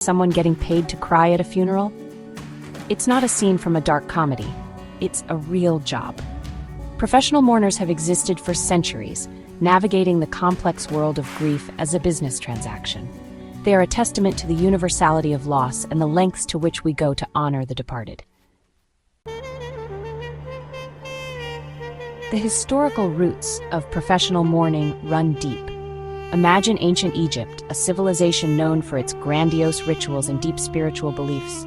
Someone getting paid to cry at a funeral? It's not a scene from a dark comedy. It's a real job. Professional mourners have existed for centuries, navigating the complex world of grief as a business transaction. They are a testament to the universality of loss and the lengths to which we go to honor the departed. The historical roots of professional mourning run deep. Imagine ancient Egypt, a civilization known for its grandiose rituals and deep spiritual beliefs.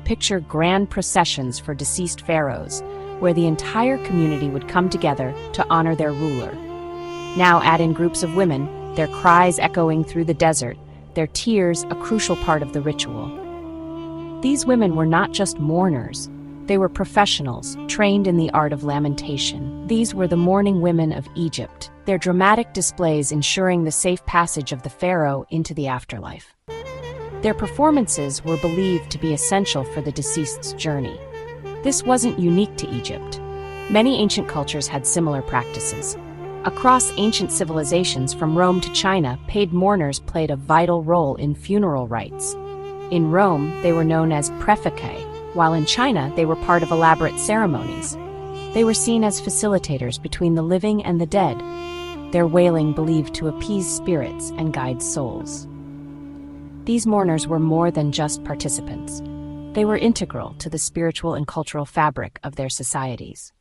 Picture grand processions for deceased pharaohs, where the entire community would come together to honor their ruler. Now add in groups of women, their cries echoing through the desert, their tears a crucial part of the ritual. These women were not just mourners. They were professionals, trained in the art of lamentation. These were the mourning women of Egypt, their dramatic displays ensuring the safe passage of the pharaoh into the afterlife. Their performances were believed to be essential for the deceased's journey. This wasn't unique to Egypt. Many ancient cultures had similar practices. Across ancient civilizations from Rome to China, paid mourners played a vital role in funeral rites. In Rome, they were known as prefecti, while in China, they were part of elaborate ceremonies. They were seen as facilitators between the living and the dead, their wailing believed to appease spirits and guide souls. These mourners were more than just participants. They were integral to the spiritual and cultural fabric of their societies.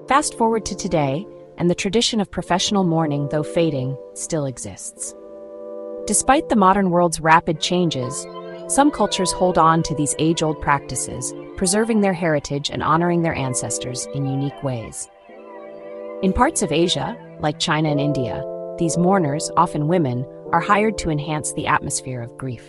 Fast forward to today, and the tradition of professional mourning, though fading, still exists. Despite the modern world's rapid changes, some cultures hold on to these age-old practices, preserving their heritage and honoring their ancestors in unique ways. In parts of Asia, like China and India, these mourners, often women, are hired to enhance the atmosphere of grief.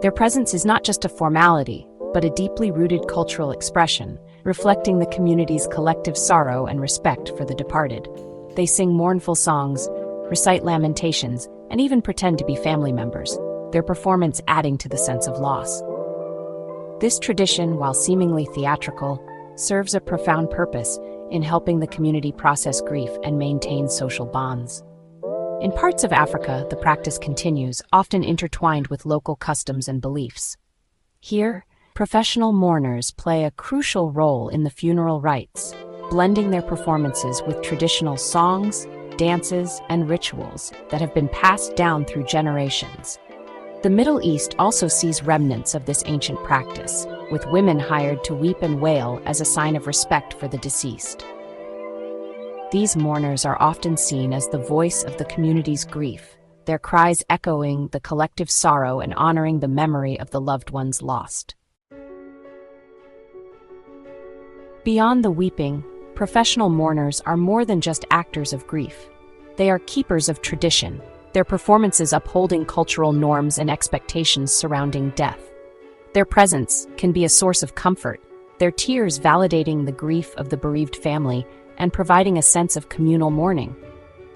Their presence is not just a formality, but a deeply rooted cultural expression, reflecting the community's collective sorrow and respect for the departed. They sing mournful songs, recite lamentations, and even pretend to be family members, their performance adding to the sense of loss. This tradition, while seemingly theatrical, serves a profound purpose in helping the community process grief and maintain social bonds. In parts of Africa, the practice continues, often intertwined with local customs and beliefs. Here, professional mourners play a crucial role in the funeral rites, blending their performances with traditional songs, dances, and rituals that have been passed down through generations. The Middle East also sees remnants of this ancient practice, with women hired to weep and wail as a sign of respect for the deceased. These mourners are often seen as the voice of the community's grief, their cries echoing the collective sorrow and honoring the memory of the loved ones lost. Beyond the weeping, professional mourners are more than just actors of grief. They are keepers of tradition, their performances upholding cultural norms and expectations surrounding death. Their presence can be a source of comfort, their tears validating the grief of the bereaved family and providing a sense of communal mourning.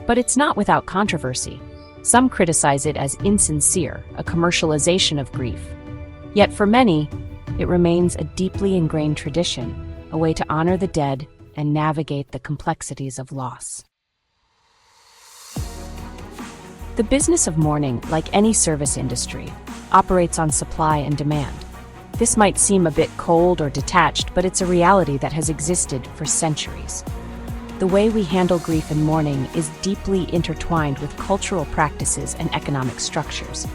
But it's not without controversy. Some criticize it as insincere, a commercialization of grief. Yet for many, it remains a deeply ingrained tradition, a way to honor the dead and navigate the complexities of loss. The business of mourning, like any service industry, operates on supply and demand. This might seem a bit cold or detached, but it's a reality that has existed for centuries. The way we handle grief and mourning is deeply intertwined with cultural practices and economic structures.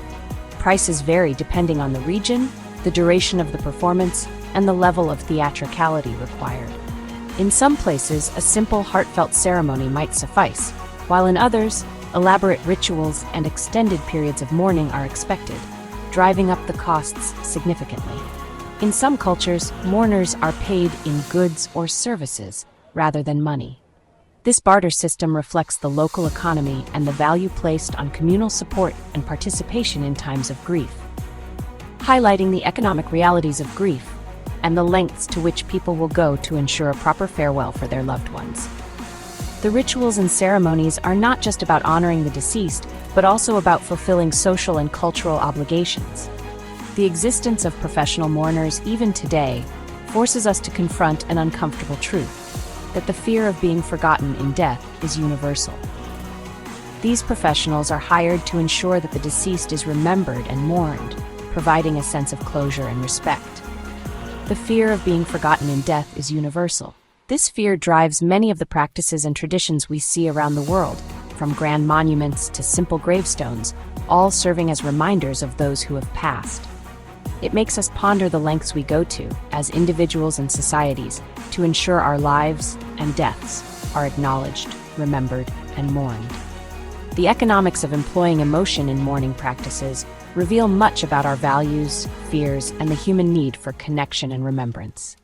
Prices vary depending on the region, the duration of the performance, and the level of theatricality required. In some places, a simple, heartfelt ceremony might suffice, while in others, elaborate rituals and extended periods of mourning are expected, driving up the costs significantly. In some cultures, mourners are paid in goods or services rather than money. This barter system reflects the local economy and the value placed on communal support and participation in times of grief, highlighting the economic realities of grief and the lengths to which people will go to ensure a proper farewell for their loved ones. The rituals and ceremonies are not just about honoring the deceased, but also about fulfilling social and cultural obligations. The existence of professional mourners, even today, forces us to confront an uncomfortable truth, that the fear of being forgotten in death is universal. These professionals are hired to ensure that the deceased is remembered and mourned, providing a sense of closure and respect. The fear of being forgotten in death is universal. This fear drives many of the practices and traditions we see around the world, from grand monuments to simple gravestones, all serving as reminders of those who have passed. It makes us ponder the lengths we go to, as individuals and societies, to ensure our lives and deaths are acknowledged, remembered, and mourned. The economics of employing emotion in mourning practices reveal much about our values, fears, and the human need for connection and remembrance.